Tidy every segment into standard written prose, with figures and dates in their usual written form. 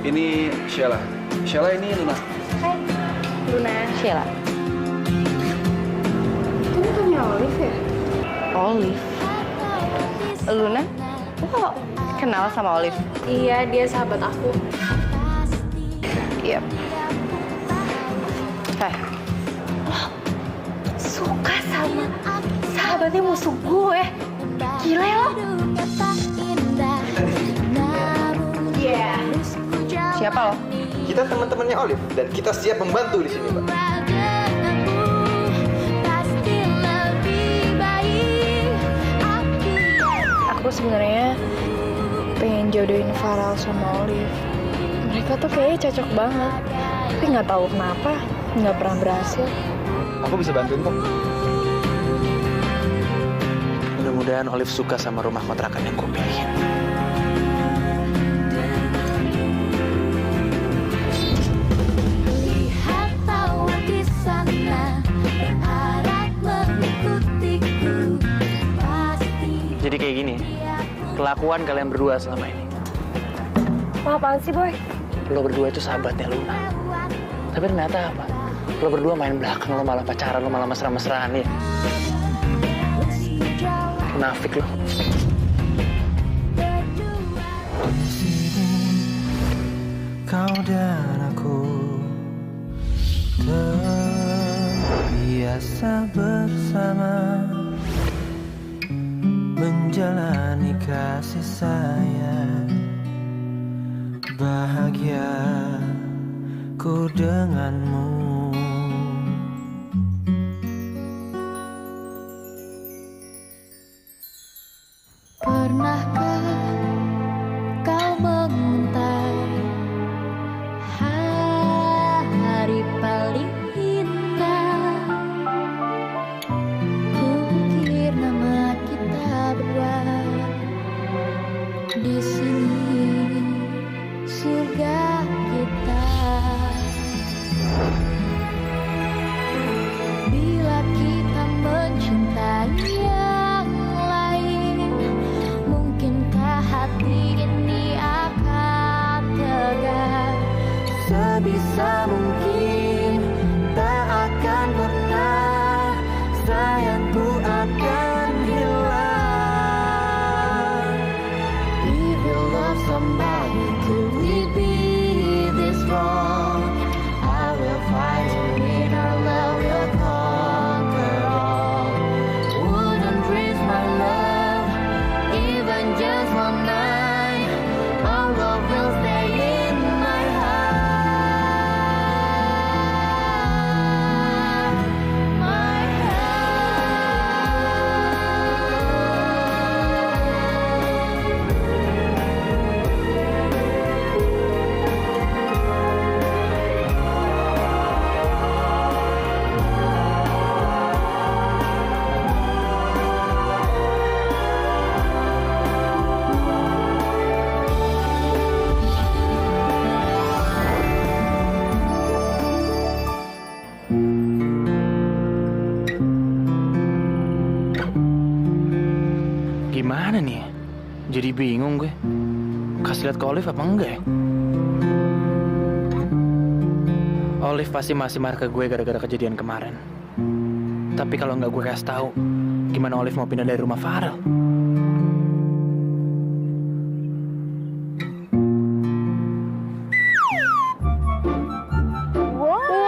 Ini Sheila. Sheila ini Luna. Hai, Luna. Sheila. Ini punya Olive ya? Olive. Luna? Lo kenal sama Olive? Iya, dia sahabat aku. Iya. Lo suka sama sahabatnya musuh gue? Gila ya lo? Iya. Siapa lo? Kita teman-temannya Olive dan kita siap membantu di sini, Mbak. Aku sebenarnya pengen jodohin Farel sama Olive. Mereka tuh kayaknya cocok banget. Tapi nggak tahu kenapa nggak pernah berhasil. Aku bisa bantuin kok. Mudah-mudahan Olive suka sama rumah kontrakan yang gue pilihin. Jadi kayak gini, kelakuan kalian berdua selama ini. Wah, apaan sih, Boy? Lo berdua itu sahabatnya Luna. Tapi ternyata apa? Lo berdua main belakang, lo malah pacaran, lo malah mesra-mesraan ya. Munafik lo. Kau dan aku terbiasa bersama, menjalani kasih sayang, bahagia ku denganmu. Pernahkah kau menguntai hari paling indah? Kukir nama kita berdua di sini, surga kita. Bila kita mencintai yang lain, mungkinkah hati ini akan tegar? Sebisa mungkin tak akan pernah sayangku akan hilang. If you love somebody, could we be this wrong? I will fight to win, our love will conquer all. Wouldn't risk my love, even just one night. Our love will stay in my heart, my Gimana nih? Jadi bingung gue. Kasih lihat ke Olive apa enggak ya? Olive pasti masih marah ke gue gara-gara kejadian kemarin. Tapi kalau nggak gue kasih tahu, gimana Olive mau pindah dari rumah Farel? Wow,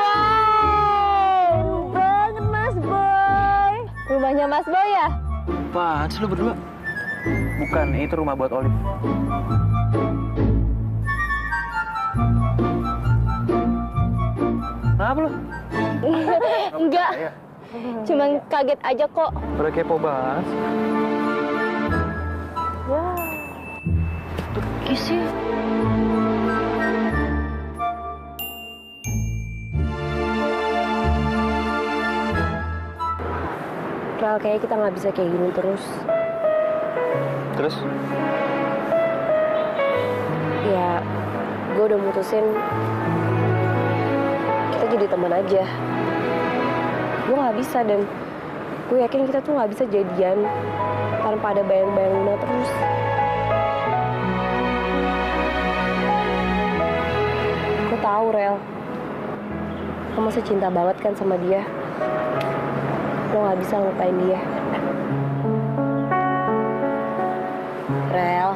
banget Mas Boy. Rumahnya Mas Boy ya? Apaan sih lu berdua? Bukan, itu rumah buat Olive. Kenapa lu? Enggak, Iya. cuman kaget aja kok. Udah kepo banget. Kisi. Ral, kayaknya kita nggak bisa kayak gini terus. Terus? Ya, gue udah mutusin kita jadi teman aja. Gue nggak bisa dan gue yakin kita tuh nggak bisa jadian tanpa ada bayang-bayang Luna terus. masih cinta banget kan sama dia. Lo nggak bisa lupain dia. Rel,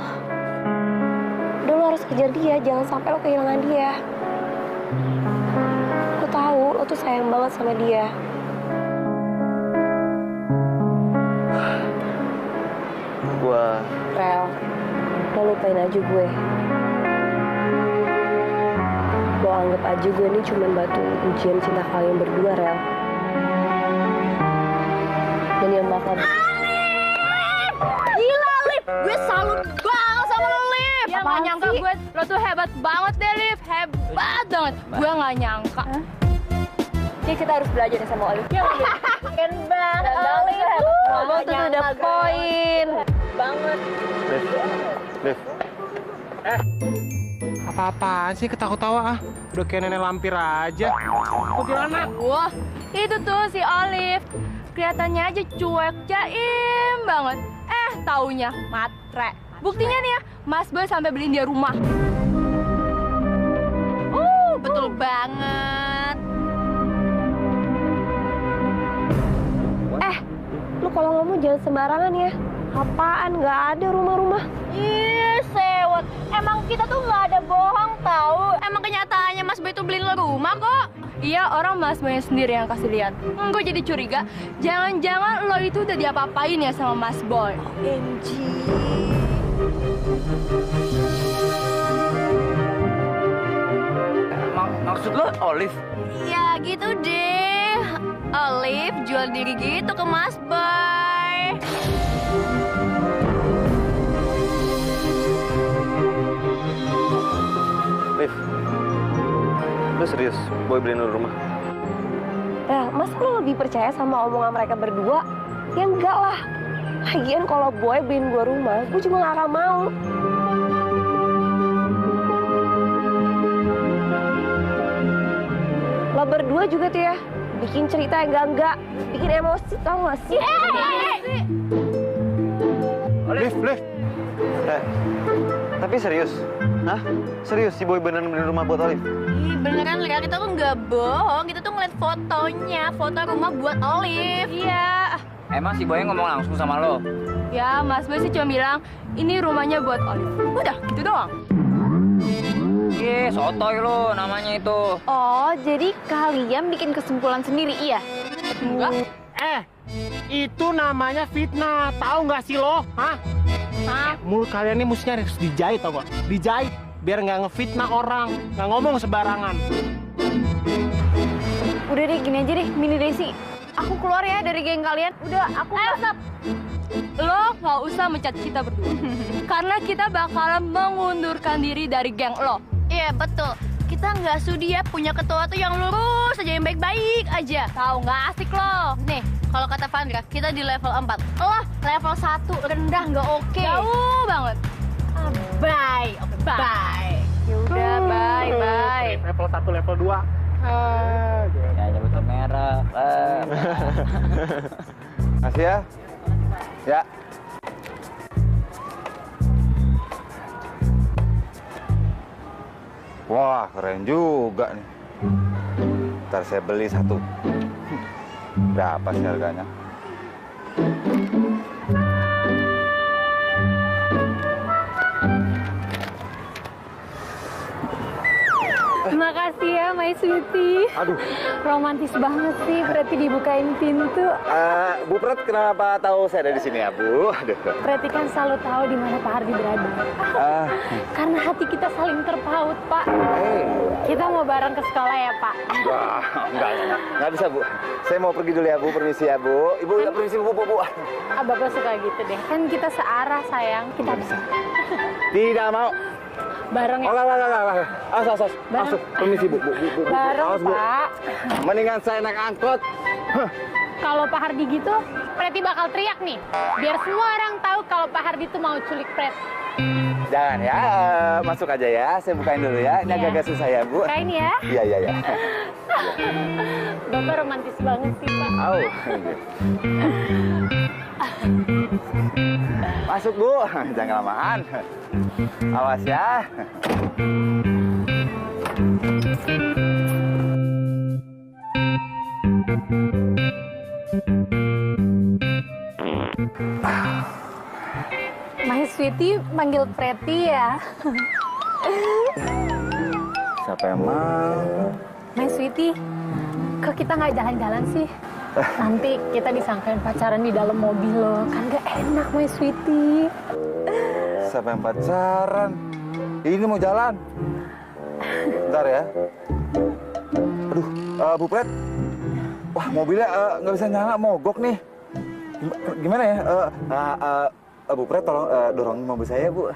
udah lo harus kejar dia, jangan sampai lo kehilangan dia. Aku tahu lo tuh sayang banget sama dia. Rel, lo lupain aja gue. Lo anggap aja gue ini cuma batu ujian cinta kalian berdua, Rel. Dan yang bakal... Gila, Liv! Gue salut banget sama lo, Liv! Ya nggak nyangka gue, lo tuh hebat banget deh, Liv! Hebat banget! Gue nggak nyangka. Oke, kita harus belajar nih sama Olive. Ya, keren banget, Olive! Ngomong tuh udah poin. Banget. Liv. Apa-apaan sih ketawa-tawa ah? Udah kayak nenek lampir aja. Kuntilanak. Wah, itu tuh si Olive. Kelihatannya aja cuek, jaim banget. Taunya matre. Buktinya nih ya, Mas Boy sampai beliin dia rumah. Betul banget. Lu kalau ngomong jangan sembarangan ya. Apaan? Nggak ada rumah-rumah. Ih, sewot. Emang kita tuh nggak ada bohong tahu. Emang kenyataannya Mas Boy tuh beliin lo rumah kok. Iya, orang Mas Boy sendiri yang kasih lihat. Gue jadi curiga, jangan-jangan lo itu udah diapa-apain ya sama Mas Boy. OMG. Maksud lo Olive? Ya gitu deh. Olive jual diri gitu ke Mas Boy. Liv, lu serius? Boy beliin lu rumah? Rel, masa lu lebih percaya sama omongan mereka berdua? Ya enggak lah. Lagian kalau Boy beliin gue rumah, gue juga gak akan mau. Lo berdua juga tuh ya, bikin cerita yang enggak-enggak, bikin emosi, tau gak sih? Liv. Tapi serius? Hah? Serius si Boy beneran beliin rumah buat Olive? Ih, beneran lihat kita tuh nggak bohong, kita tuh ngeliat fotonya, foto rumah buat Olive. Iya. Emang si Boy ngomong langsung sama lo? Ya, Mas Boy sih cuma bilang, ini rumahnya buat Olive. Udah, gitu doang. Sotoy lo namanya itu. Oh, jadi kalian bikin kesimpulan sendiri, iya? Enggak. Itu namanya fitnah. Tahu nggak sih lo? Hah? Mulut kalian ini mestinya harus dijahit, tau gak? Dijahit biar nggak ngefitnah orang, nggak ngomong sembarangan. Udah deh, gini aja deh, Mini Desi. Aku keluar ya dari geng kalian. Udah, aku Stop. Lo nggak usah mencat kita berdua. Karena kita bakalan mengundurkan diri dari geng lo. Iya, betul. Kita nggak sudi ya punya ketua tuh yang lurus aja, yang baik-baik aja. Tahu nggak asik lo. Nih, kalau kata Vandra, kita di level 4. Lo level 1, rendah nggak oke. Jauh banget. Bye. Oke, bye. Yaudah, bye. Level 1, level 2. Ya nyebut merek. Makasih ya. Ya. Wah, keren juga nih. Ntar saya beli satu. Berapa sih harganya? Makasih ya, My Sweetie. Aduh. Romantis banget sih, berarti dibukain pintu. Bu Prat, kenapa tahu saya ada di sini ya, Bu? Aduh. Berarti kan selalu tahu di mana Pak Hardi berada. Karena hati kita saling terpaut, Pak. Kita mau bareng ke sekolah ya, Pak? Nggak bisa, Bu. Saya mau pergi dulu ya, Bu. Permisi ya, Bu. Ibu, permisi, Bu. Bapak suka gitu deh. Kan kita searah, sayang. Kita bisa. Tidak mau. Bareng ya? Enggak. Masuk. Permisi, Bu. Bareng, Awas, Bu. Pak. Mendingan saya naik angkot. Kalau Pak Hardi gitu, Preti bakal teriak nih. Biar semua orang tahu kalau Pak Hardi tuh mau culik Pret. Jangan ya, masuk aja ya. Saya bukain dulu ya. Ini agak-agak susah ya, Bu. Bukain ya. Iya. Bapak romantis banget sih, Pak. Masuk, Bu. Jangan lamaan. Awas ya. My Sweetie manggil Pretty ya. Siapa yang mau? My Sweetie, kok kita nggak jalan-jalan sih? Nanti kita disangkain pacaran di dalam mobil loh. Kan gak enak, My Sweetie. Siapa yang pacaran? Ini mau jalan. Bentar ya. Aduh, Bu Pret. Wah, mobilnya nggak bisa nyala, mogok nih. Gimana ya? Bu Pret, tolong dorongin mobil saya, Bu.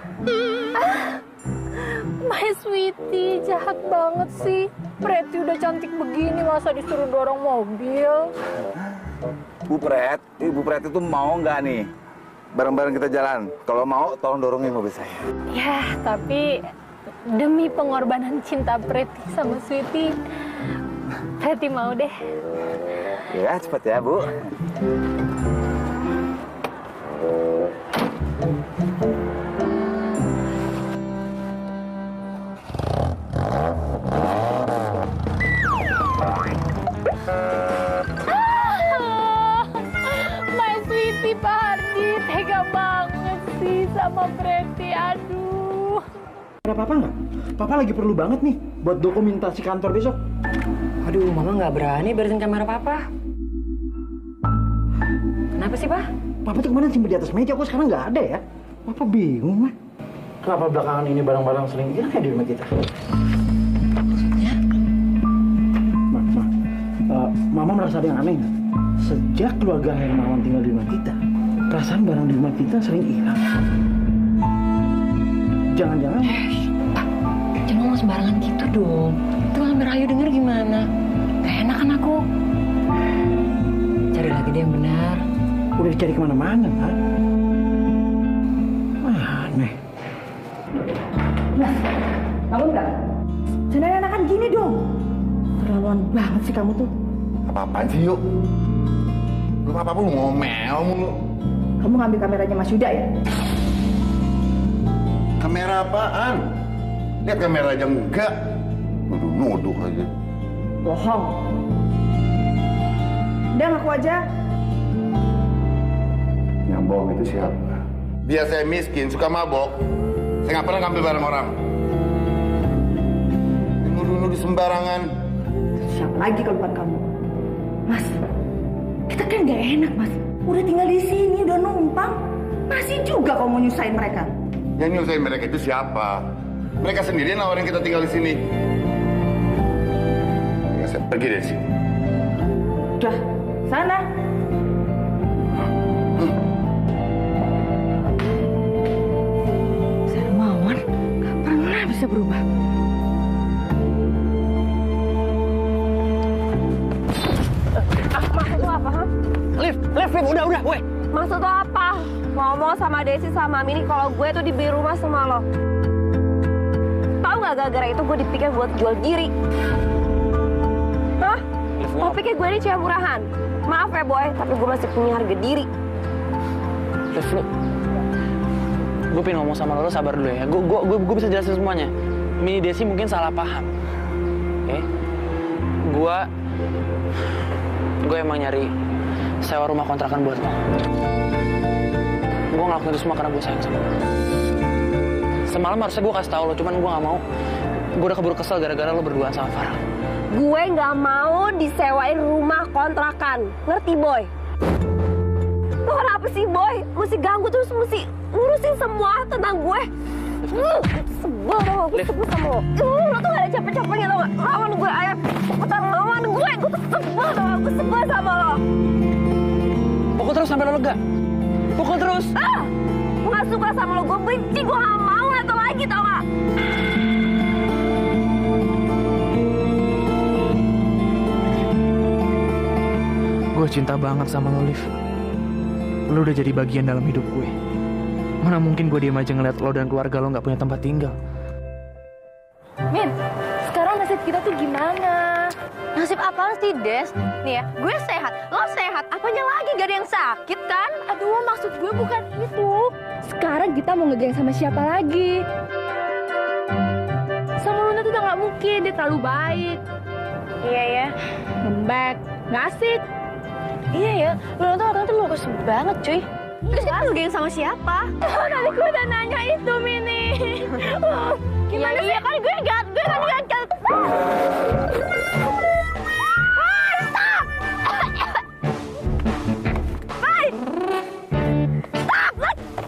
My Sweetie, jahat banget sih. Pretty udah cantik begini, masa disuruh dorong mobil? Bu Pret itu mau nggak nih? Bareng-bareng kita jalan. Kalau mau, tolong dorongin mobil saya. Ya, tapi demi pengorbanan cinta Pretty sama Sweetie, Pretty mau deh. Ya, cepet ya, Bu. My Sweetie, Pak Hardi, tega banget sih sama Pretty, aduh. Ada apa-apa nggak? Papa lagi perlu banget nih buat dokumentasi kantor besok. Aduh, Mama nggak berani beresin kamera Papa. Kenapa sih, Pak? Papa tuh kemarin simpen di atas meja, kok sekarang nggak ada ya? Papa bingung, mah. Kenapa belakangan ini barang-barang sering hilang ya di rumah kita? Maksudnya? Mama merasa ada yang aneh nggak? Sejak keluarga Hermawan tinggal di rumah kita, perasaan barang di rumah kita sering hilang. Jangan-jangan... Pak, jangan ngomong sembarangan gitu dong. Itu Amir Ayu denger gimana? Gak enak kan aku. Cari lagi deh yang benar. Udah dicari kemana-mana, ha? Aneh. Mas, bangun nggak? Jangan enakan gini dong. Terlaluan banget sih kamu tuh. Apa-apaan sih, yuk? Lu apa-apa lu ngomel mulu. Kamu ngambil kameranya Mas Yuda ya? Kamera apaan? Lihat kamera aja enggak. Nuduh-nuduh aja. Bohong. Udah ngaku aja. Yang bohong itu siapa? Dia saya miskin, suka mabok. Saya nggak pernah ngambil barang orang. Nuduh-nuduh sembarangan. Siapa lagi kalau bukan kamu? Mas, kita kan nggak enak, Mas. Udah tinggal di sini, udah numpang. Masih juga kamu nyusahin mereka. Yang nyusahin mereka itu siapa? Mereka sendiri nawarin kita tinggal di sini. Ya, saya pergi dari sini. Udah, sana. Hermawan nggak pernah bisa berubah. Maksud lo apa, ha? Liv, udah, weh. Maksud lo apa? Ngomong sama Desi sama Mini kalau gue tuh dibeli rumah sama lo. Tahu nggak gara-gara itu gue dipikir buat jual diri? Hah? Lo pikir gue ini cewek murahan? Maaf ya boy, tapi gue masih punya harga diri. Liv, gue pengen ngomong sama lo sabar dulu ya. Gue bisa jelasin semuanya. Mini Desi mungkin salah paham. Oke? Gue emang nyari sewa rumah kontrakan buat lo. Gue ngelakuin itu semua karena gue sayang sama lo. Semalam harusnya gue kasih tau lo, cuman gue gak mau. Gue udah keburu kesel gara-gara lo berduaan sama Farah. Gue nggak mau disewain rumah kontrakan, ngerti boy? Lo kenapa sih boy? Mesti ganggu terus, mesti ngurusin semua tentang gue. Sebel tau gak? Gue sebel sama lo. Lo tuh gak ada capek-capeknya tau gak? Lawan gue, ayo cepetan lawan gue. Gue tuh sebel tau gak? Gue sebel sama lo. Pukul terus sampai lo lega. Pukul terus. Gue gak suka sama lo, gue benci, gue gak mau liat lo lagi tau gak? Gue cinta banget sama lo, Liv. Lo udah jadi bagian dalam hidup gue. Mana mungkin gue diem aja ngeliat lo dan keluarga lo gak punya tempat tinggal. Min, sekarang nasib kita tuh gimana? Nasib apaan sih, Des? Nih ya, gue sehat, lo sehat. Apanya lagi gak ada yang sakit kan? Aduh, maksud gue bukan itu. Sekarang kita mau ngegeng sama siapa lagi? Sama Luna tuh udah gak mungkin, dia terlalu baik. Iya ya. Lembek, Nggak asik. Iya ya, lu nonton waktu itu lurus banget cuy. Terus kita lu geng sama siapa? Tadi gue udah nanya itu, Mini. Gimana sih? Iya kan gue kan lihat.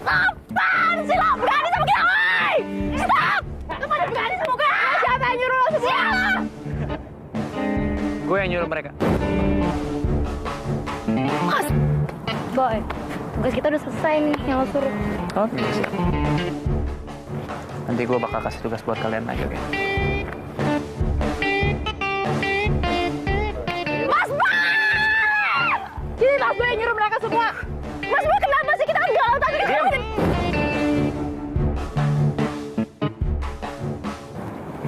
Apaan sih lo? Berani sama kita, woi! Stop! Lo pada berani sama gue? Siapa yang nyuruh lo semua? Gue yang nyuruh mereka. Boy, tugas kita udah selesai nih yang lo suruh. Oke, siap. Nanti gue bakal kasih tugas buat kalian lagi, oke? Mas Boy! Jadi Mas Boy yang nyuruh mereka semua. Mas Boy kenapa sih? Kita kan galau tadi.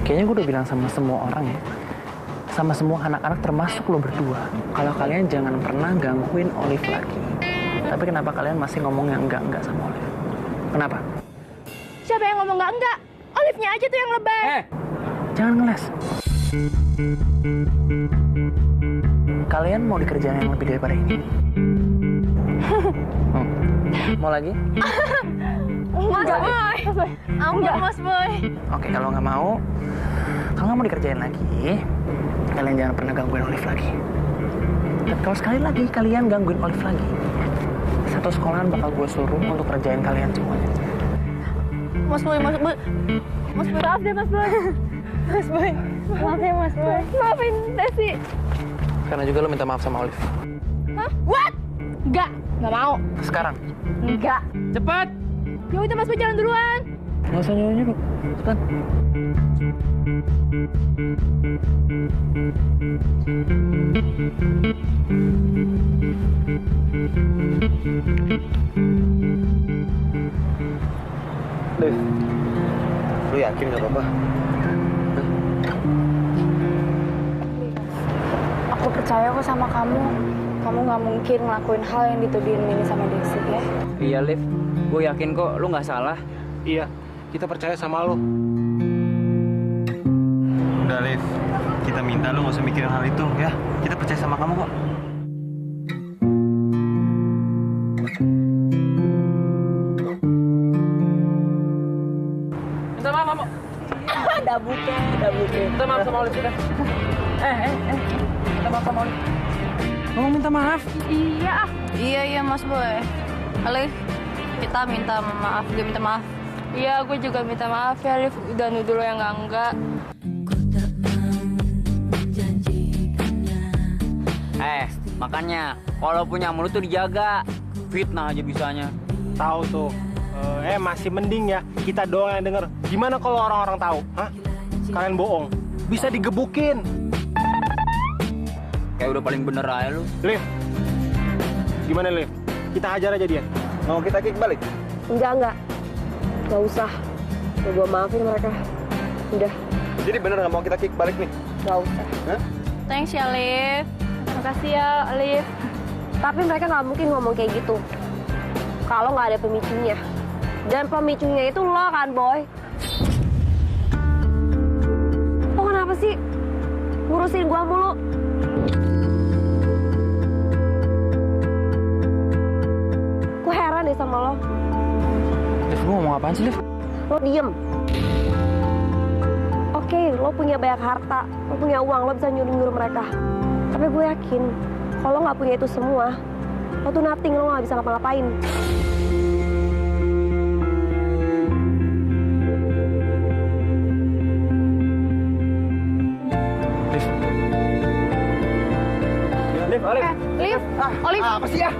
Kayaknya gue udah bilang sama semua orang ya. Sama semua anak-anak termasuk lo berdua. Kalau kalian jangan pernah gangguin Olive lagi. Tapi kenapa kalian masih ngomong yang enggak-enggak sama Olive? Kenapa? Siapa yang ngomong enggak? Olive-nya aja tuh yang lebay. Jangan ngeles. Kalian mau dikerjain yang lebih daripada ini? Mau lagi? Enggak, Boy. Enggak, Mas Boy. Oke, kalau nggak mau dikerjain lagi, kalian jangan pernah gangguin Olive lagi. Dan kalau sekali lagi kalian gangguin Olive lagi, satu sekolahan bakal gue suruh untuk kerjain kalian semuanya. Mas Boy. Mas Boy, maaf deh, Mas Boy. Mas Boy. Maaf ya, Mas Boy. Maafin Desi. Karena juga lo minta maaf sama Olive. Hah? What? Enggak mau. Sekarang. Enggak. Cepat! Ya udah, Mas Boy jalan duluan. Nggak usah nyuruh-nyuruh. Cepat. Liv, lu yakin gak apa-apa? Aku percaya kok sama kamu. Kamu nggak mungkin ngelakuin hal yang dituduhin Mini sama Desi ya. Iya, Liv. Gue yakin kok lu nggak salah. Iya, kita percaya sama lo. Udah, Liv. Kita minta lu nggak usah mikirin hal itu, ya. Kita percaya sama kamu kok. Minta maaf kamu. Udah bukan. Minta maaf sama Olive kita. Minta maaf sama Olive. Kamu minta maaf? Iya, Mas Boy. Olive, kita minta maaf. Gue minta maaf. Iya, gue juga minta maaf ya, Olive. Udah nuduh lo yang enggak. Makanya kalau punya mulut tuh dijaga. Fitnah aja bisanya. Tahu tuh. Masih mending ya kita doang yang denger. Gimana kalau orang-orang tahu? Hah? Kalian bohong. Bisa digebukin. Kayak udah paling bener aja lu. Liv. Gimana, Liv? Kita hajar aja dia. Mau kita kick balik? Enggak. Gak usah. Gue maafin mereka. Udah. Jadi bener nggak mau kita kick balik nih? Gak usah. Hah? Thanks ya, Liv. Makasih ya, Olive. Tapi mereka nggak mungkin ngomong kayak gitu. Kalau nggak ada pemicunya. Dan pemicunya itu lo kan, Boy. Lo kenapa sih ngurusin gua mulu? Gue heran deh sama lo. Liv, lu ngomong apaan sih, Liv? Lo diem. Oke, lo punya banyak harta, lo punya uang, lo bisa nyuruh-nyuruh mereka. Tapi gue yakin, kalau lo nggak punya itu semua, lo tuh nothing, lo nggak bisa ngapa-ngapain. Liv, Olive. Liv, Olive. Apa sih ya?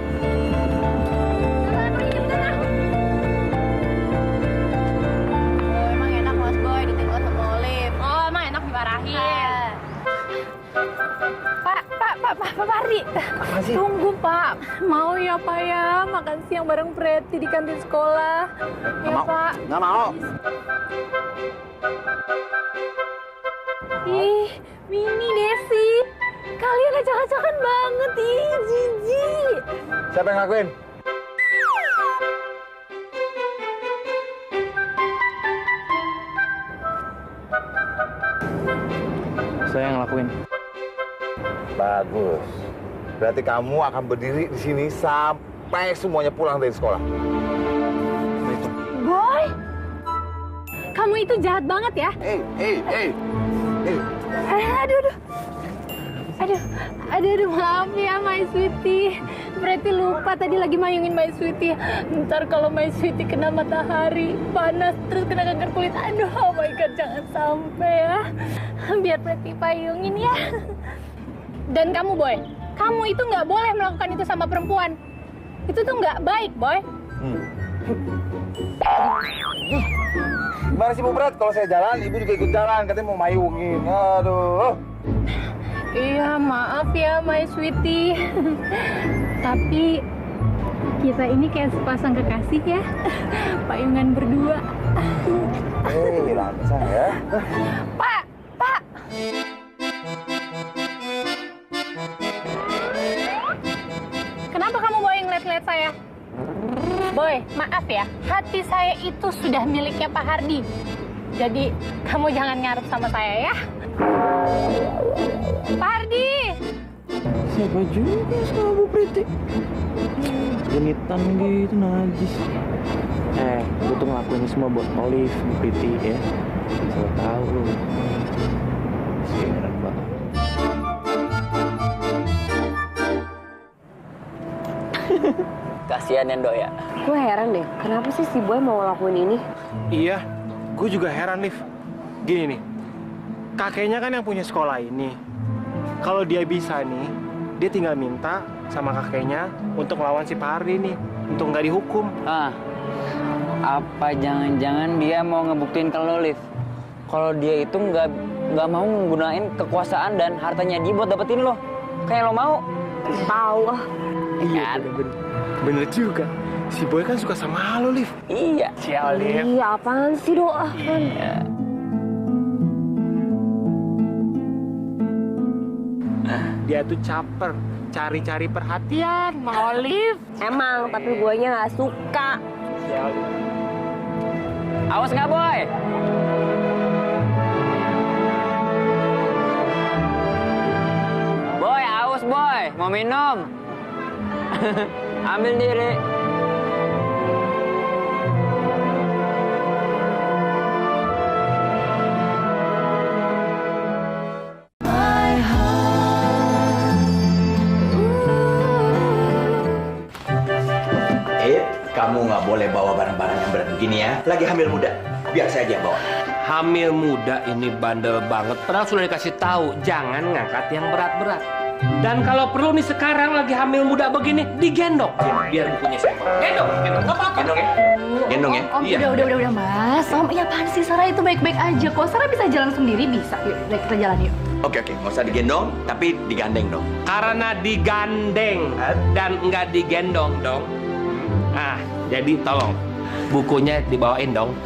Emang enak, Mas Boy, ditinggal sama Olive. Oh, emang enak dimarahin. Pak Pardi. Tunggu, Pak. Mau ya, Pak ya? Makan siang bareng Preti di kantin sekolah. Ya, Pak. Nggak mau. Ih, Mini, Desi. Kalian acak-acakan banget, ih, jijik. Siapa yang ngakuin? Saya yang ngelakuin. Bagus. Berarti kamu akan berdiri di sini sampai semuanya pulang dari sekolah. Boy, kamu itu jahat banget ya. Aduh, maaf ya, my sweetie. Berarti lupa tadi lagi mayungin my sweetie. Ntar kalau my sweetie kena matahari, panas, terus kena kanker kulit. Aduh, oh my God, jangan sampai ya. Biar berarti payungin ya. Dan kamu, Boy, kamu itu nggak boleh melakukan itu sama perempuan. Itu tuh nggak baik, Boy. Gimana sih Bu Pret? Kalau saya jalan, Ibu juga ikut jalan. Katanya mau mayungin. Aduh. Iya, maaf ya, my sweetie. Tapi kita ini kayak sepasang kekasih ya. Payungan berdua. Langsung ya. Pak. Kenapa kamu Boy ngeliat-ngeliat saya? Boy, maaf ya, hati saya itu sudah miliknya Pak Hardi. Jadi, kamu jangan ngarep sama saya ya. Pak Hardi! Siapa juga sama Bu Priti? Genitan gitu, najis. Gue tuh ngelakuin ini semua buat Olive, Bu Priti ya. Saya tahu lu. Siaran banget. Kasihan ya, Dok ya. Gue heran deh, kenapa sih si Boy mau ngelakuin ini? Iya, gue juga heran, Liv. Gini nih, kakeknya kan yang punya sekolah ini. Kalau dia bisa nih, dia tinggal minta sama kakeknya untuk melawan si Pak Hardi nih, untuk nggak dihukum. Apa jangan-jangan dia mau ngebuktiin ke lo, Liv? Kalau dia itu nggak mau menggunakan kekuasaan dan hartanya dia buat dapetin lo, kayak lo mau? Tahu ah. Iya, bener juga. Si Boy kan suka sama lo, Liv. Iya. Sial, Liv. Iya, apaan sih doa kan? Iya. Dia tuh caper, cari-cari perhatian sama Olive. Emang, tapi guanya nggak suka. Sial. Awas nggak, Boy? Boy, awas, Boy. Mau minum? Ambil diri. Kamu nggak boleh bawa barang-barang yang berat begini ya. Lagi hamil muda. Biar saya aja yang bawa. Hamil muda ini bandel banget. Padahal sudah dikasih tahu jangan ngangkat yang berat-berat. Dan kalau perlu nih sekarang lagi hamil muda begini digendong. Biar bukunya saya bawa. Gendong nggak apa-apa. Gendong ya. Gendong ya. Om, udah Mas. Om, ya apaan sih? Sarah itu baik-baik aja kok. Sarah bisa jalan sendiri, bisa. Yuk, kita jalan yuk. Oke, nggak usah digendong, tapi digandeng dong. Karena digandeng dan nggak digendong dong. Ah, jadi tolong bukunya dibawain dong.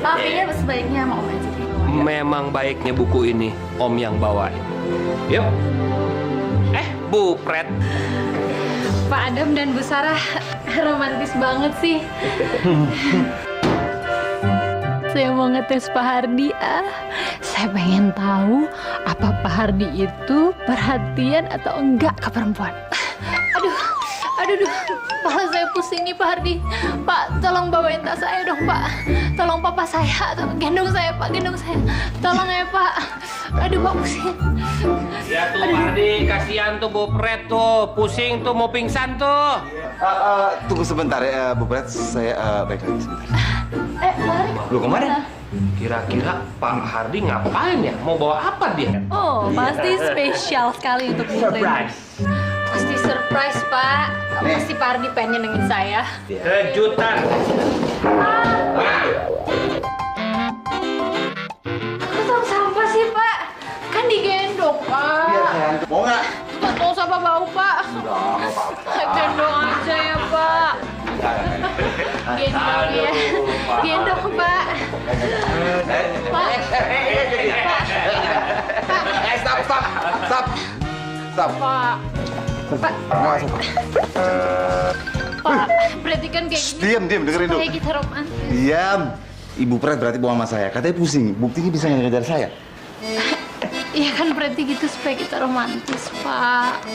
Tapi ya sebaiknya sama Om aja. Memang baiknya buku ini Om yang bawain. Yuk. Bu Pret. Pak Adam dan Bu Sarah romantis banget sih. Saya mau ngetes Pak Hardi. Saya pengen tahu apa Pak Hardi itu perhatian atau enggak ke perempuan. Aduh, kepala saya pusing nih Pak Hardi. Pak, tolong bawain tas saya dong Pak. Tolong papa saya, gendong saya Pak, gendong saya. Tolong ya Pak. Aduh Pak, pusing. Ya tuh Pak Hardi, kasihan tuh Bu Pret tuh, pusing tuh, mau pingsan tuh. Tunggu sebentar ya Bu Pret, saya balik lagi sebentar. Pak Hardi. Lu kemana? Kira-kira Pak Hardi ngapain ya? Mau bawa apa dia? Oh, pasti spesial sekali untuk Bu Pret. Surprise. Pasti surprise Pak. Pasti Pak Hardi pengen nyenengin saya. Kejutan. Kok tong sampah sih Pak? Kan digendong Pak. Iya sayang, mau nggak? Tong sampah bau Pak. Gendong aja ya Pak. Gendong ya. Gendong Pak. Stop. Pak. Pak. Pak, berarti kan kayak gini. Diam, dengerin dulu. Kayak kita romantis. Diam. Ibu Pret berarti bohong sama saya. Katanya pusing. Buktinya bisa ngejar saya. Iya kan berarti gitu supaya kita romantis, Pak.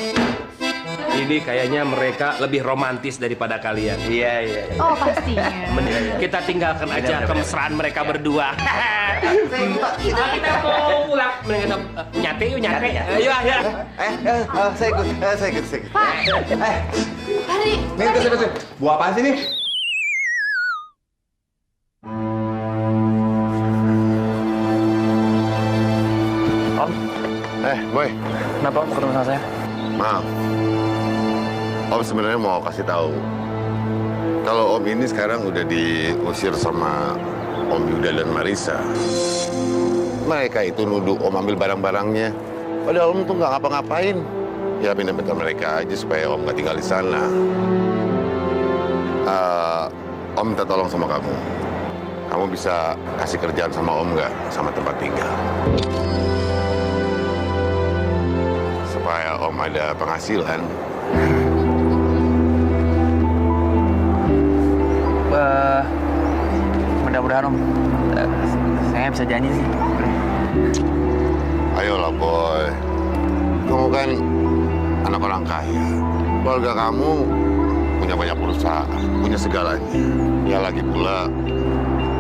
Ini kayaknya mereka lebih romantis daripada kalian. Iya. Oh, pastinya. Mending kita tinggalkan aja kemesraan mereka berdua. Kita mau pulang. Mending kita nyate yuk, nyate. Ayo, ayo. Saya ikut. Hari. Nih, tunggu. Buah apaan sih nih? Om, Boy. kenapa Om ketemu sama saya? Maaf. Om sebenarnya mau kasih tahu kalau Om ini sekarang udah diusir sama Om Yuda dan Marisa. Mereka itu nuduh Om ambil barang-barangnya. Padahal Om tuh nggak ngapa-ngapain. Ya pindah-pindah mereka aja supaya Om nggak tinggal di sana. Om minta tolong sama kamu. Kamu bisa kasih kerjaan sama Om nggak? Sama tempat tinggal. Supaya Om ada penghasilan. Mudah-mudahan Om. Saya bisa janji sih. Ayolah Boy. Kamu kan anak orang kaya. Keluarga kamu punya banyak perusahaan, punya segalanya. Ya lagi pula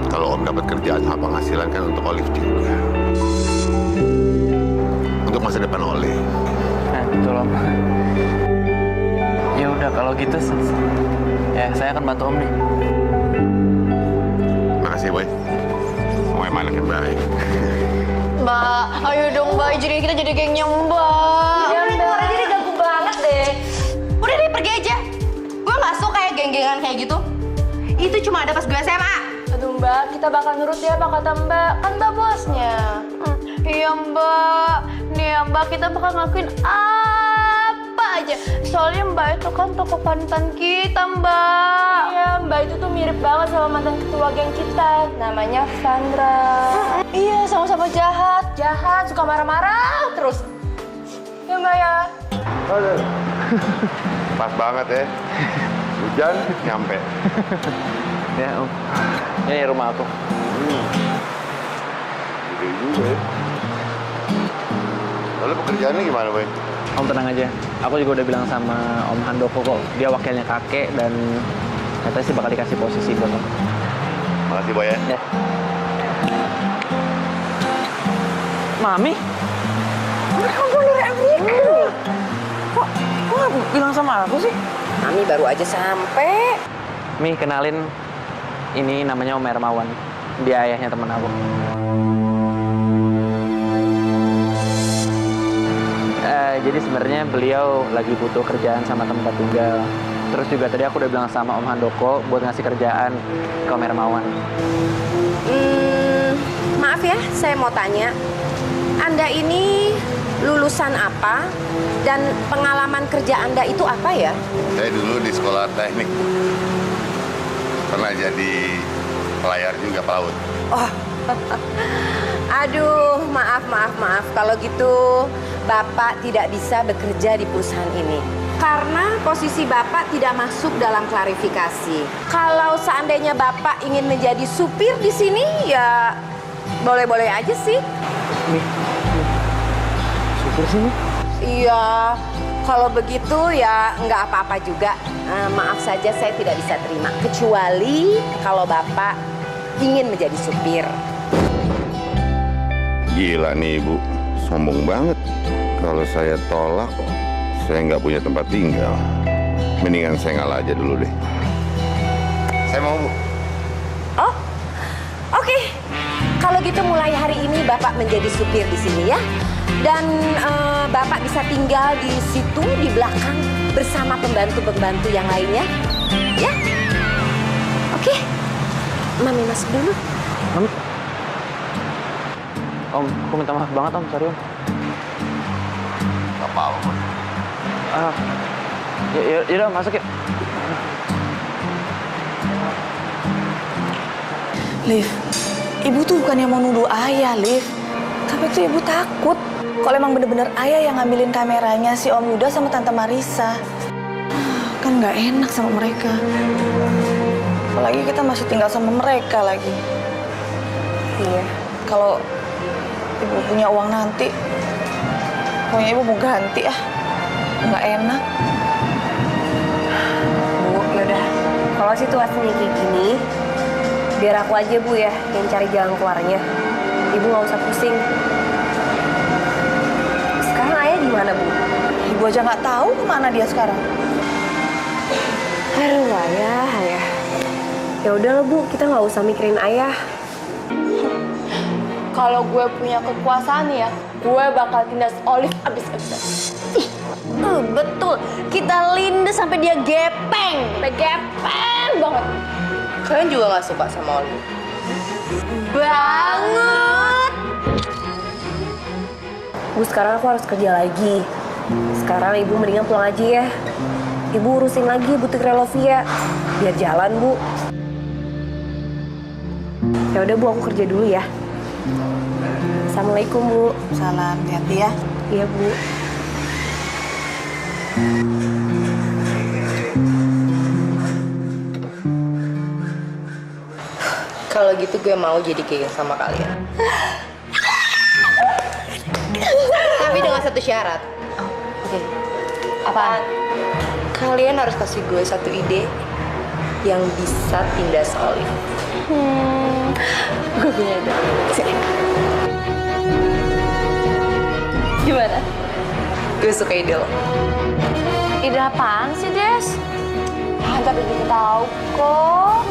kalau Om dapat kerjaan sama penghasilan kan untuk Olive juga. Untuk masa depan Olive. Nah, betul Om. Ya udah kalau gitu ya saya akan bantu Om nih. Makasih Boy. Kamu emang anak yang baik. Mbak, ayo dong Mbak, jadi kita jadi gengnya Mbak. Ya udah, jadi ganggu banget deh. Udah deh, pergi aja. Gue gak suka ya geng-gengan kayak gitu. Itu cuma ada pas gue SMA. Aduh Mbak, kita bakal nurut ya apa kata Mbak. Kan Mbak bosnya. Iya Mbak, nih ya Mbak, kita bakal ngelakuin apa aja. Soalnya Mbak itu kan tokoh panutan kita Mbak. Iya, Mbak itu tuh mirip banget sama mantan ketua geng kita. Namanya Sandra. Iya, sama-sama jahat, suka marah-marah terus. Ya Mbak ya. Aduh. Pas banget ya. Hujan nyampe. Ya Om. Ini rumah aku. Gede juga ya. Lalu pekerjaannya gimana Boy? Om tenang aja. Aku juga udah bilang sama Om Handoko kok. Dia wakilnya kakek dan katanya sih bakal dikasih posisi buat Om. Makasih Boy ya. Ya. Mami? Mereka pulang dari Amerika. Kok nggak bilang sama aku sih? Mami baru aja sampai. Mi, kenalin. Ini namanya Om Hermawan. Dia ayahnya temen aku. Jadi sebenarnya beliau lagi butuh kerjaan sama tempat tinggal. Terus juga tadi aku udah bilang sama Om Handoko buat ngasih kerjaan ke Om Hermawan. Maaf ya, saya mau tanya. Anda ini lulusan apa dan pengalaman kerja Anda itu apa ya? Saya dulu di sekolah teknik. Pernah jadi pelayar juga PAUD. Oh, aduh, maaf. Kalau gitu, Bapak tidak bisa bekerja di perusahaan ini. Karena posisi Bapak tidak masuk dalam klarifikasi. Kalau seandainya Bapak ingin menjadi supir di sini, ya boleh-boleh aja sih. Supir sini? Iya, kalau begitu ya nggak apa-apa juga. Maaf saja saya tidak bisa terima. Kecuali kalau Bapak ingin menjadi supir. Gila nih Ibu, sombong banget. Kalau saya tolak, saya nggak punya tempat tinggal. Mendingan saya ngalah aja dulu deh. Saya mau Bu. Oh, oke. Kalau gitu mulai hari ini Bapak menjadi supir di sini ya. Dan Bapak bisa tinggal di situ di belakang bersama pembantu-pembantu yang lainnya. Ya? Oke. Mami masuk dulu. Mami? Om, aku minta maaf banget Om, sorry Om. Gak apa-apa. Yaudah, masuk yuk. Liv, Ibu tuh bukan yang mau nuduh ayah, Liv. Tapi tuh Ibu takut kalau emang bener-bener ayah yang ngambilin kameranya si Om Yuda sama Tante Marisa. Kan nggak enak sama mereka. Apalagi kita masih tinggal sama mereka lagi. Iya, kalau Ibu punya uang nanti, pokoknya Ibu mau ganti ah. Nggak enak. Kalau situasinya kayak gini, biar aku aja Bu ya yang cari jalan keluarnya. Ibu nggak usah pusing. Sekarang ayah di mana Bu? Ibu aja nggak tahu kemana dia sekarang. Aduh ayah. Ya udahlah Bu, kita nggak usah mikirin ayah. Kalau gue punya kekuasaan ya, gue bakal tindas Olive abis-abisan. Betul, kita lindes sampai dia gepeng. Gepeng banget. Kalian juga nggak suka sama Olive? Banget. Bu, sekarang aku harus kerja lagi. Sekarang Ibu mendingan pulang aja ya. Ibu urusin lagi butik Relovia. Biar jalan, Bu. Ya udah Bu, aku kerja dulu ya. Assalamualaikum Bu. Salam, hati-hati ya. Iya Bu. Kalau gitu gue mau jadi kayak sama kalian. Tapi dengan satu syarat. Oke. Apaan? Kalian harus kasih gue satu ide yang bisa tindas Olive. Gue punya ide. Gimana? Gue suka ide lo. Ide apaan sih, Des? Ntar kita tahu kok.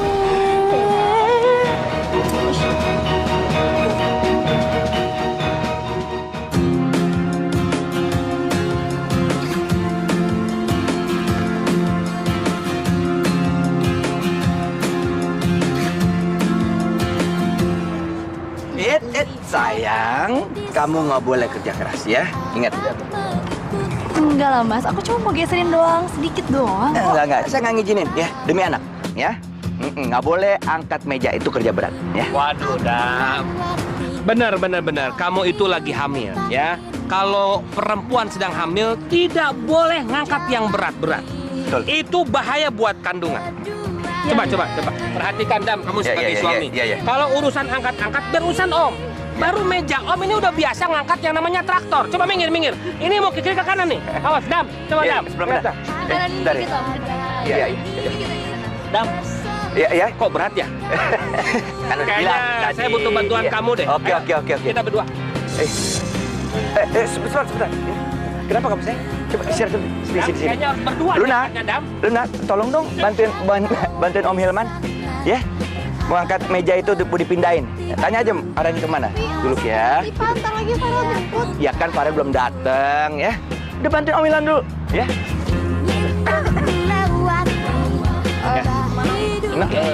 Sayang, kamu nggak boleh kerja keras ya. Ingat. Enggak lah Mas, aku cuma mau geserin doang, sedikit doang. Enggak. Saya nggak ngizinin ya, demi anak ya. Nggak boleh angkat meja itu kerja berat ya. Waduh, Dam. Benar. Kamu itu lagi hamil ya. Kalau perempuan sedang hamil, tidak boleh ngangkat yang berat-berat. Itu bahaya buat kandungan. Coba. Perhatikan, Dam, kamu sebagai suami. Kalau urusan angkat-angkat, berurusan Om. Baru meja Om ini udah biasa ngangkat yang namanya traktor. Coba minggir. Ini mau ke kiri ke kanan nih. Awas, Dam. Coba, Dam. Bentar. Iya. Dam. Iya. Kok berat ya? Kayaknya saya butuh bantuan kamu deh. Oke. Kita berdua. Sebentar. Kenapa kamu sayang? Coba istirahat dulu. Sini. Kayaknya harus berdua. Luna, tolong dong bantuin Om Hilman. Ya. Mau angkat meja itu dipindahin. Tanya aja arahnya kemana. Dulu ya. Ntar lagi Farel jemput. Ya kan Farel belum datang ya. Udah bantuin Om Hilman dulu ya. Enak ya.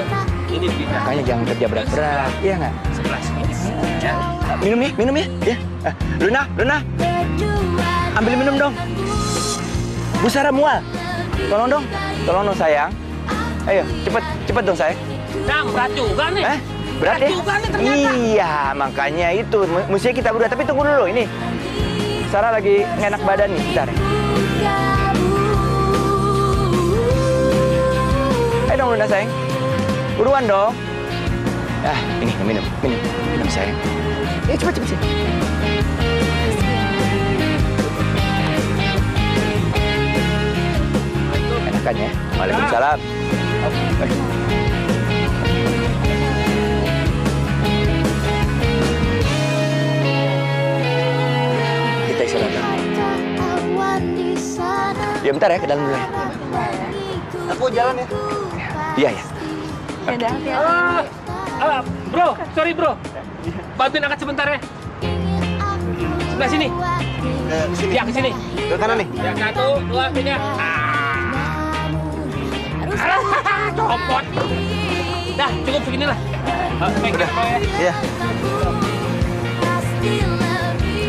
Ini bisa. Makanya jangan kerja berat-berat. Iya nggak? Sebelah sini. Ya. Minum ya. Ya. Luna. Ambil minum dong. Bu Sarah mual. Tolong dong sayang. Ayo, cepet dong sayang. Dam, berat juga nih. Berat ya? juga nih ternyata. Iya, makanya itu. Mestinya kita berdua. Tapi tunggu dulu, ini. Sarah lagi nggak enak badan nih, bentar. Ayo dong Luna sayang. Buruan dong. Ini minum sayang. Ya cepet sih. Enakan ya. Waalaikumsalam. Kita istirahat. Ya bentar ya, ke dalam dulu ya. Aku jalan ya. Iya. Yaudah, hati-hati. Bro, sorry bro. Bantuin angkat sebentar ya. Sebelah sini. Sini. Ya, ke sini. Ke kanan nih. Ya, 1, 2, 3. Copot. Dah, cukup seginilah. Udah. Iya.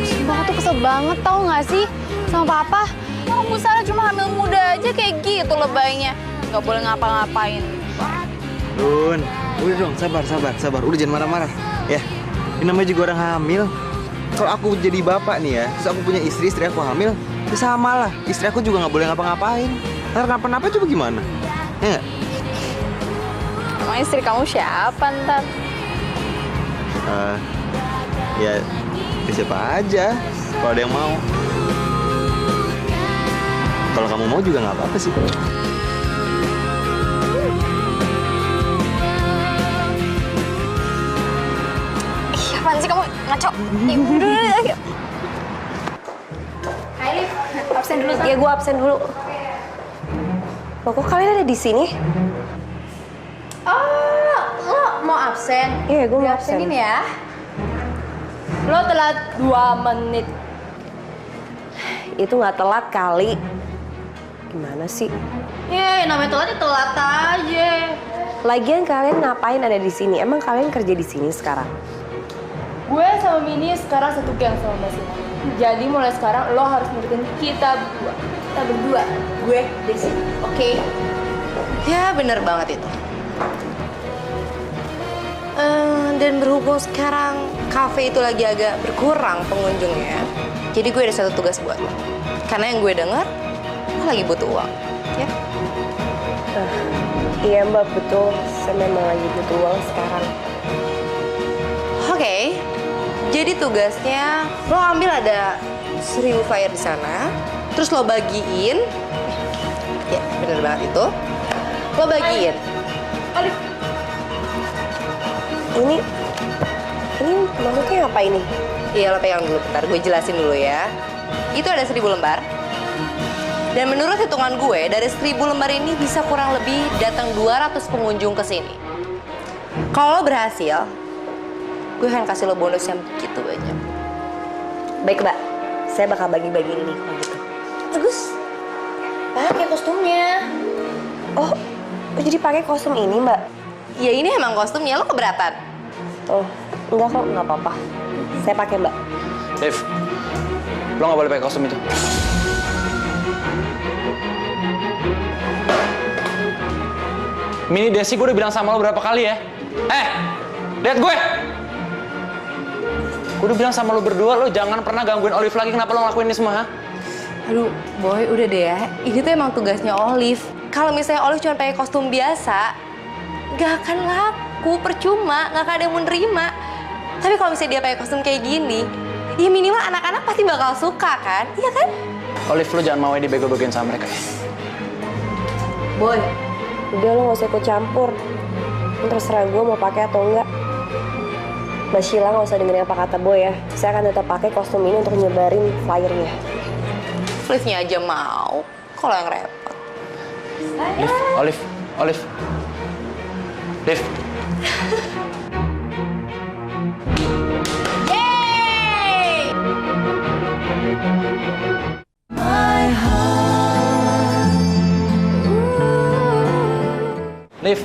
Sumpah aku tuh kesel banget tau gak sih sama papa. Bu Sarah cuma hamil muda aja kayak gitu lebaynya. Gak boleh ngapa-ngapain. Lun, udah dong, sabar. Udah jangan marah-marah. Ya, ini namanya juga orang hamil. Kalau aku jadi bapak nih ya, terus aku punya istri aku hamil, ya sama lah. Istri aku juga nggak boleh ngapa-ngapain. Ntar kenapa-napa coba gimana? Ya nggak? Emang istri kamu siapa ntar? Ya siapa aja, kalau ada yang mau. Kalau kamu mau juga nggak apa-apa sih. Apaan sih kamu ngaco? Ayo. Hai Liv, absen dulu. Ya gue absen dulu. Loh kok kalian ada di sini? Oh, lo mau absen? Iya, gue mau absen. Absenin ya. Lo telat 2 menit. Itu nggak telat kali. Gimana sih? Namanya telat ya telat aja. Lagian kalian ngapain ada di sini? Emang kalian kerja di sini sekarang? Gue sama Mini sekarang satu geng sama Mbak Sina. Jadi mulai sekarang lo harus ngikutin kita berdua. Kita berdua. Gue di sini. Oke? Ya bener banget itu. Dan berhubung sekarang kafe itu lagi agak berkurang pengunjungnya, jadi gue ada satu tugas buat lo. Karena yang gue denger, lo lagi butuh uang, ya? Iya Mbak, betul. Saya memang lagi butuh uang sekarang. Oke. Jadi tugasnya lo ambil ada 1000 flyer di sana, terus lo bagiin. Ya bener banget itu. Lo bagiin. Ini maksudnya apa ini? Iya, lo pegang dulu bentar, gue jelasin dulu ya. Itu ada 1000 lembar. Dan menurut hitungan gue, dari 1000 lembar ini bisa kurang lebih datang 200 pengunjung ke sini. Kalau lo berhasil, gue akan kasih lo bonus yang begitu banyak. Baik Mbak, saya bakal bagi-bagi ini kalau gitu. Bagus. Pakai kostumnya. Oh, jadi pakai kostum ini Mbak? Ya ini emang kostumnya, lo keberatan? Oh, enggak kok, nggak apa-apa. Saya pakai Mbak. Liv, lo nggak boleh pakai kostum itu. Mini Desi, gue udah bilang sama lo berapa kali ya? Lihat gue! Gue udah bilang sama lo berdua, lo jangan pernah gangguin Olive lagi. Kenapa lo ngelakuin ini semua, ha? Aduh, Boy, udah deh ya. Ini tuh emang tugasnya Olive. Kalau misalnya Olive cuma pakai kostum biasa, nggak akan laku, percuma, nggak akan ada yang mau nerima. Tapi kalau misalnya dia pakai kostum kayak gini, ya minimal anak-anak pasti bakal suka kan? Iya kan? Olive, lo jangan mau dibego-begoin sama mereka ya. Boy, udah lo nggak usah ikut campur. Terserah gue mau pakai atau enggak. Mbak Sheila nggak usah dengerin apa kata Boy ya. Saya akan tetap pakai kostum ini untuk nyebarin flyernya. Liv-nya aja mau, kalau yang repot. Olive. Liv.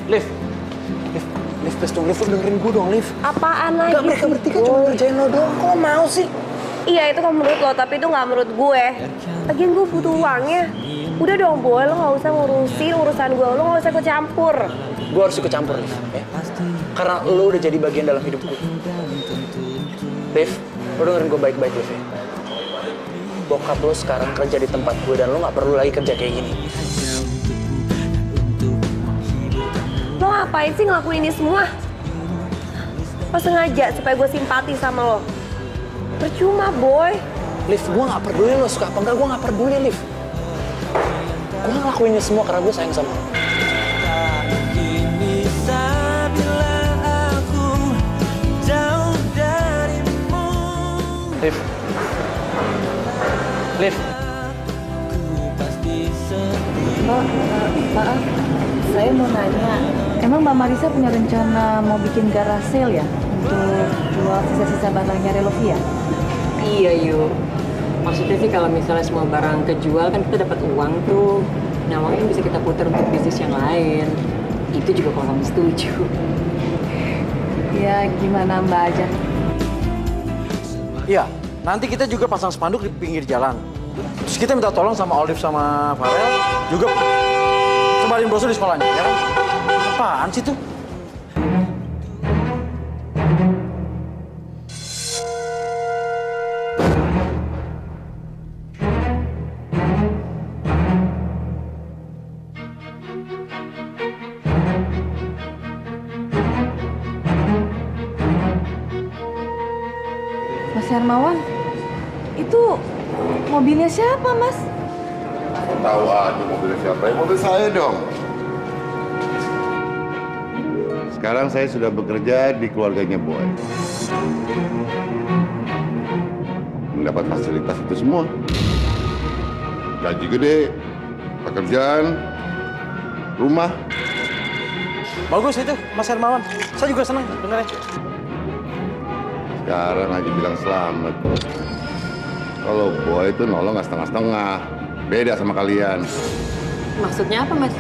Liv, please dong, Liv, dengerin gue dong, Liv. Apaan lagi? Gak, mereka bertiga cuma ngerjain lo doang, kok lo mau sih? Iya, itu kan menurut lo, tapi itu nggak menurut gue. Lagian gue butuh uangnya. Udah dong, Boy, lo nggak usah ngurusin urusan gue, lo nggak usah ikut campur. Gue harus ikut campur, Liv, ya? Karena lo udah jadi bagian dalam hidup gue. Liv, lo dengerin gue baik-baik, Liv, ya? Bokap lo sekarang kerja di tempat gue dan lo nggak perlu lagi kerja kayak gini. Lo ngapain sih ngelakuin ini semua? Lo sengaja supaya gue simpati sama lo? Percuma, Boy. Liv, gue nggak peduli lo suka apa enggak, gue nggak peduli, Liv. Gue ngelakuin ini semua karena gue sayang sama lo. Liv. Maaf, saya mau nanya. Emang Mbak Marisa punya rencana mau bikin garage sale ya? Untuk jual sisa-sisa barangnya Relovia? Iya, Yu. Maksudnya sih kalau misalnya semua barang kejual kan kita dapat uang tuh. Nah, uangnya bisa kita putar untuk bisnis yang lain. Itu juga kalau kamu setuju. Ya, gimana Mbak aja? Iya, nanti kita juga pasang spanduk di pinggir jalan. Terus kita minta tolong sama Olive sama Farel juga sebarin brosur di sekolahnya, ya kan? Apaan sih tuh? Mas Hermawan, itu mobilnya siapa, Mas? Tahu aja mobilnya siapa? Ya, mobil saya dong. Sekarang saya sudah bekerja di keluarganya Boy. mendapat fasilitas itu semua. Gaji gede, pekerjaan, rumah. Bagus itu, Mas Hermawan. Saya juga senang dengarnya. Sekarang aja bilang selamat. Kalau boy itu nolong nggak setengah-setengah. Beda sama kalian. Maksudnya apa, Mas?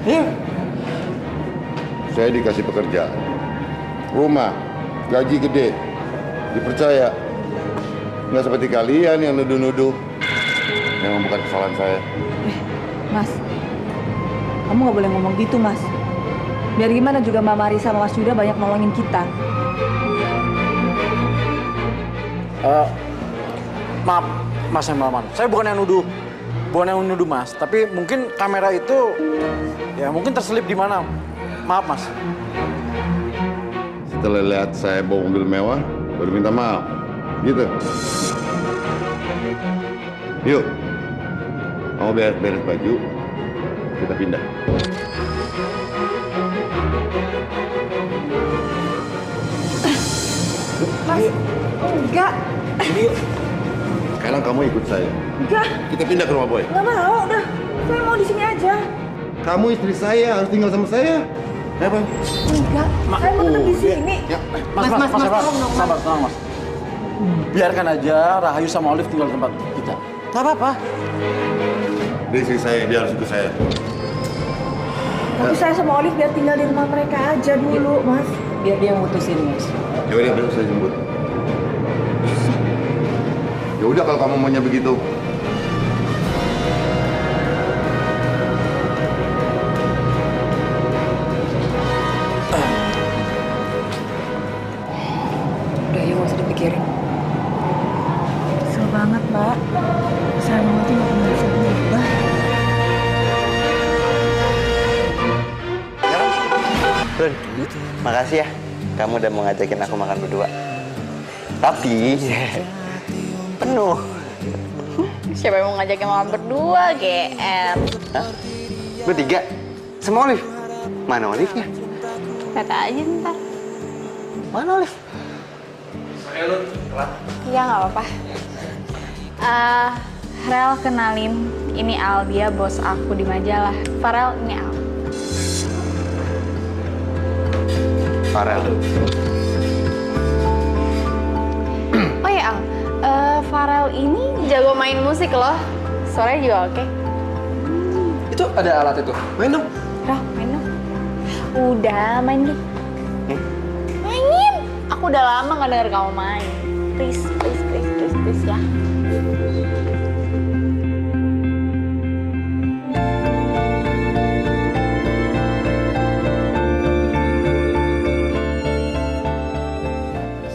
Iya. Saya dikasih pekerjaan, rumah, gaji gede, dipercaya. Nggak seperti kalian yang nuduh-nuduh. Memang bukan kesalahan saya. Mas, kamu nggak boleh ngomong gitu, Mas. Biar gimana juga Mbak Marisa sama Mas Yuda banyak nolongin kita. Maaf, Mas Hermawan. Saya bukan yang nuduh Mas. Tapi mungkin kamera itu, ya mungkin terselip di mana. Maaf, Mas. Setelah lihat saya bawa mobil mewah, baru minta maaf. Gitu. Yuk, mau beres-beres baju, kita pindah. Mas, enggak. Yuk. Sekarang kamu ikut saya. Enggak. Kita pindah ke rumah boy. Nggak mau, udah. Saya mau di sini aja. Kamu istri saya, harus tinggal sama saya. Ya, Bang? Enggak, saya mau tetap di sini. Ya. Mas, sabar, Mas. Biarkan aja Rahayu sama Olive tinggal di tempat kita. Nggak apa-apa. Dia istri saya, dia harus ikut saya. Tapi saya sama Olive biar tinggal di rumah mereka aja dulu, Mas. Biar dia mutusin, Mas. Ya udah, besok saya jemput. Ya udah kalau kamu maunya begitu. Udah ya, nggak usah dipikirin. Kesel banget, Mbak. Saya mau tuh nggak pernah bisa berubah. Run, makasih ya. Kamu udah mau ngajakin aku makan berdua. Tapi, penuh. Siapa yang mau ngajakin makan berdua, GR? Hah? Bertiga? Sama Olive? Mana Olive-nya? Lihat aja ntar. Mana Olive? Iya, nggak apa-apa. Rel, kenalin. Ini Aldia, bos aku di majalah. Farel, ini Al. Farel. Oh ya, Al. Farel ini jago main musik loh. Suaranya juga oke. Itu ada alat itu. Main dong. Rel, main dong. Udah, main deh. Mainin. Aku udah lama nggak denger kamu main. Please ya.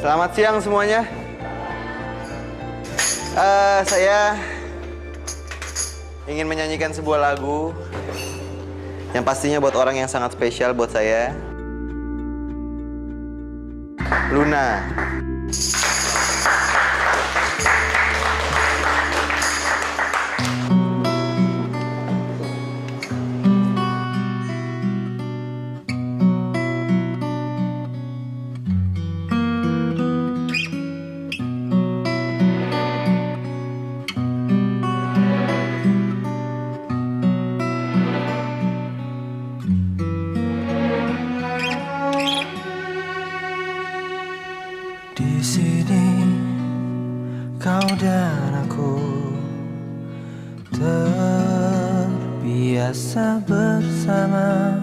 Selamat siang semuanya. Saya ingin menyanyikan sebuah lagu yang pastinya buat orang yang sangat spesial buat saya. Luna. Di sini kau dan aku terbiasa bersama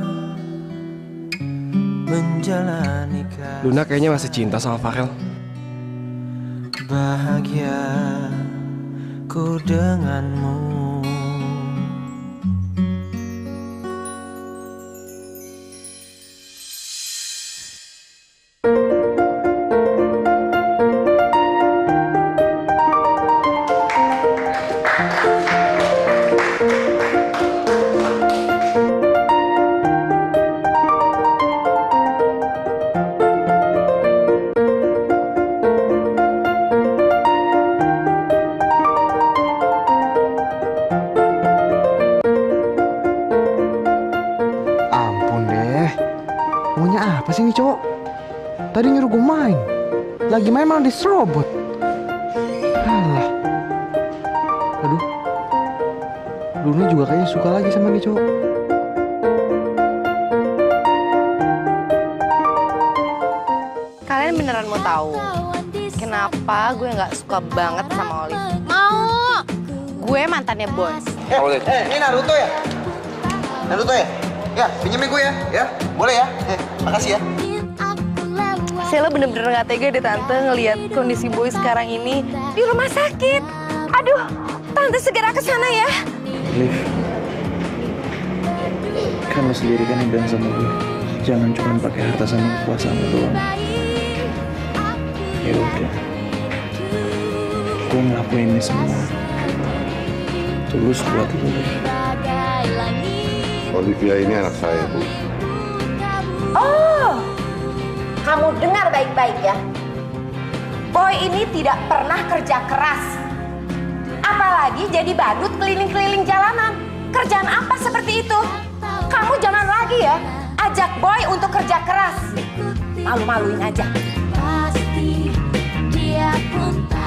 menjalani Luna kayaknya masih cinta sama Farel. bahagia ku denganmu. Maunya apa sih nih cowok? Tadi nyuruh gue main. Lagi main malah diserobot. Alah. Aduh. Luna juga kayaknya suka lagi sama nih cowok. Kalian beneran mau tahu kenapa gue nggak suka banget sama Olive? Mau. Gue mantannya Boy. Ini Naruto ya? Naruto ya? Ya, pinjemin gue ya? Boleh ya? Makasih ya. Sheila bener-bener gak tega deh Tante ngelihat kondisi Boy sekarang ini di rumah sakit. Aduh, Tante segera ke sana ya. Liv, kan lo sendiri kan yang bilang sama gue, jangan cuma pakai harta sama kekuasaan lo doang. Ya udah, gue ngelakuin ini semua tulus buat lo. Olivia ini anak saya, Bu. Oh, kamu dengar baik-baik ya. Boy ini tidak pernah kerja keras. Apalagi jadi badut keliling-keliling jalanan. Kerjaan apa seperti itu? Kamu jangan lagi ya ajak Boy untuk kerja keras. Malu-maluin aja. Pasti dia pun tak